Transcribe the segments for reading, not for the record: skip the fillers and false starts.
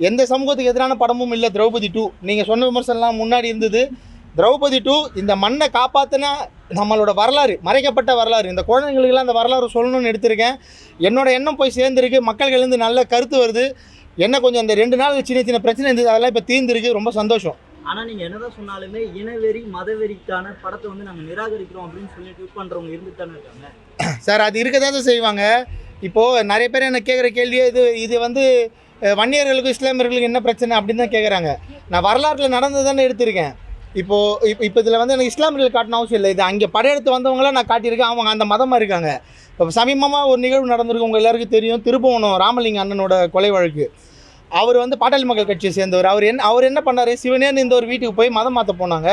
எந்த சமூகத்துக்கு எதிரான படமும் இல்லை திரௌபதி 2. நீங்கள் சொன்ன விமர்சனம்லாம் முன்னாடி இருந்தது. திரௌபதி 2 இந்த மண்ணை காப்பாற்றினா நம்மளோட வரலாறு, மறைக்கப்பட்ட வரலாறு, இந்த குழந்தைங்களுக்கெல்லாம் அந்த வரலாறு சொல்லணும்னு எடுத்திருக்கேன். என்னோட எண்ணம் போய் சேர்ந்துருக்கு, மக்கள்கிட்டேருந்து நல்ல கருத்து வருது. என்ன கொஞ்சம் இந்த 2 நாள் சின்ன சின்ன பிரச்சனை இருந்தது, அதெல்லாம் இப்போ தீர்ந்துருக்கு. ரொம்ப சந்தோஷம். ஆனால் நீங்கள் என்னதான் சொன்னாலுமே இனவெறி மதவெறிக்கான படத்தை வந்து நாங்கள் நிராகரிக்கிறோம் அப்படின்னு சொல்லி ட்வீட் பண்ணுறவங்க இருந்துட்டு தானே இருக்காங்க சார். அது இருக்க தான் செய்வாங்க. இப்போது நிறைய பேர் என்ன கேட்குற கேள்வியே இது வந்து வன்னியர்களுக்கும் இஸ்லாமியர்களுக்கும் என்ன பிரச்சனை அப்படின்னு தான் கேட்குறாங்க. நான் வரலாற்றில் நடந்தது தானே எடுத்திருக்கேன். இப்போ இதில் வந்து எனக்கு இஸ்லாமியர்கள் காட்டணும் அவசியம் இல்லை. இது அங்கே படையெடுத்து வந்தவங்களாம் நான் காட்டியிருக்கேன். அவங்க அந்த மதமாக இருக்காங்க. இப்போ சமீபமாக ஒரு நிகழ்வு நடந்திருக்கு, உங்கள் எல்லாருக்கும் தெரியும். திருப்புவனம் ராமலிங்க அண்ணனோட கொலை வழக்கு. அவர் வந்து பாட்டாளி மக்கள் கட்சியை சேர்ந்தவர். அவர் என்ன பண்ணார், சிவனேன்னு இந்த ஒரு வீட்டுக்கு போய் மதம் மாற்ற போனாங்க.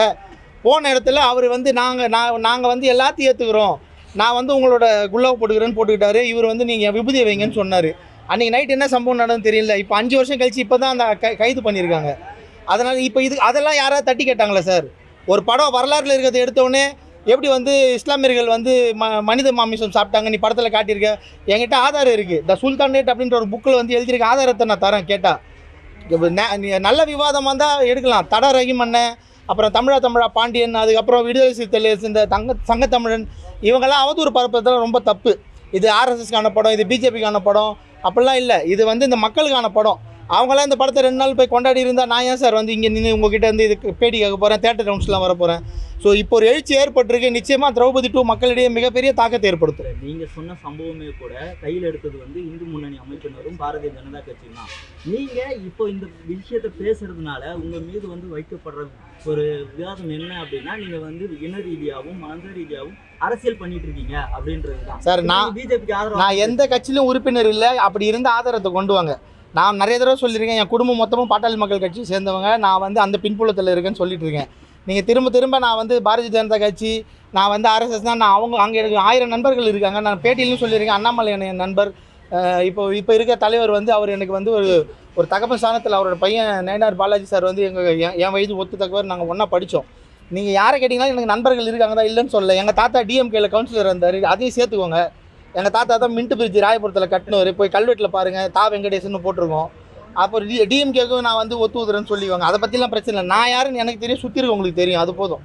போன இடத்துல அவர் வந்து நாங்கள் வந்து எல்லாத்தையும் ஏற்றுக்கிறோம், நான் வந்து உங்களோட குல்லாவை போட்டுக்கிட்டாரு. இவர் வந்து நீங்கள் விபூதியை வைங்கன்னு சொன்னார். அன்றைக்கி நைட் என்ன சம்பவம் நடந்ததுன்னு தெரியல. இப்போ 5 வருஷம் கழிச்சு இப்போ தான் அந்த கைது பண்ணியிருக்காங்க. அதனால் இப்போ அதெல்லாம் யாராவது தட்டி கேட்டாங்களா சார்? ஒரு படம் வரலாற்றில் இருக்கிறத எடுத்தோடனே எப்படி வந்து இஸ்லாமியர்கள் வந்து மனித மாமிசம் சாப்பிட்டாங்க நீ படத்தில் காட்டியிருக்க. என்கிட்ட ஆதாரம் இருக்குது. த சுல்தானேட் அப்படின்ற ஒரு புக்கில் வந்து எழுதியிருக்க ஆதாரத்தை நான் தரேன் கேட்டால். நல்ல விவாதமாக இருந்தால் எடுக்கலாம். தட ரஹீமண்ணன், அப்புறம் தமிழா பாண்டியன், அதுக்கப்புறம் விடுதலை சிறுத்தைகள் இந்த சங்கத்தமிழன், இவங்கெல்லாம் அவதூறு பரப்புறதுலாம் ரொம்ப தப்பு. இது ஆர்எஸ்எஸ்க்கான படம், இது பிஜேபிக்கான படம் அப்படிலாம் இல்லை. இது வந்து இந்த மக்களுக்கான படம். அவங்களாம் இந்த படத்தை 2 நாள் போய் கொண்டாடி இருந்தால் நான் ஏன் சார் வந்து இங்கே நின்று உங்ககிட்ட வந்து இதுக்கு பேட்டி கேட்க போகிறேன், தேட்டர் ரவுண்ட்ஸ்லாம் வர போகிறேன். ஸோ இப்போ ஒரு எழுச்சி ஏற்பட்டிருக்கு. நிச்சயமாக திரௌபதி 2 மக்களிடையே மிகப்பெரிய தாக்கத்தை ஏற்படுத்தும். நீங்கள் சொன்ன சம்பவமே கூட கையில் எடுத்தது வந்து இந்து முன்னணி அமைப்பினரும் பாரதிய ஜனதா கட்சியும் தான். நீங்கள் இப்போ இந்த விஷயத்தை பேசுறதுனால உங்கள் மீது வந்து வைக்கப்படுற ஒரு விவாதம் என்ன அப்படின்னா, நீங்கள் வந்து இன ரீதியாகவும் மத ரீதியாகவும் அரசியல் பண்ணிட்டு இருக்கீங்க அப்படின்றது தான் சார். பிஜேபிக்கு ஆதரவு நான் எந்த கட்சியிலும் உறுப்பினர் இல்லை. அப்படி இருந்த ஆதாரத்தை கொண்டு வாங்க. நான் நிறைய தடவை சொல்லியிருக்கேன், என் குடும்பம் மொத்தமும் பாட்டாளி மக்கள் கட்சி சேர்ந்தவங்க. நான் வந்து அந்த பின்புலத்தில் இருக்கேன்னு சொல்லிட்டு இருக்கேன். நீங்கள் திரும்ப நான் வந்து பாரதிய ஜனதா கட்சி, நான் வந்து ஆர்எஸ்எஸ் தான். நான் அங்கே எனக்கு 1000 நண்பர்கள் இருக்காங்க. நான் பேட்டியிலும் சொல்லியிருக்கேன். அண்ணாமலை என் நண்பர். இப்போ இருக்க தலைவர் வந்து அவர் எனக்கு வந்து ஒரு தகப்பன் ஸ்தானத்தில் அவரோட பையன் நயனார் பாலாஜி சார் வந்து என் வயது ஒத்து தக்கவர். நாங்கள் ஒன்றா படித்தோம். நீங்கள் யாரை கேட்டிங்கன்னா எனக்கு நண்பர்கள் இருக்காங்க தான், இல்லைன்னு சொல்லலை. எங்கள் தாத்தா டிஎம்கேல கவுன்சிலர் இருந்தார், அதையும் சேர்த்துக்கோங்க. எங்கள் தாத்தா தான் மின்ட்டு பிரிட்ஜ் ராயபுரத்தில் கட்டினவர். போய் கல்வெட்டில் பாருங்கள், தா வெங்கடேசன் போட்டிருக்கோம். அப்போ டிஎம்கேக்கும் நான் வந்து ஒத்துவுதுறேன்னு சொல்லிக்குவாங்க. அதை பற்றிலாம் பிரச்சனை இல்லை. நான் யாருன்னு எனக்கு தெரியும், சுற்றி இருக்கவங்களுக்கு தெரியும், அது போதும்.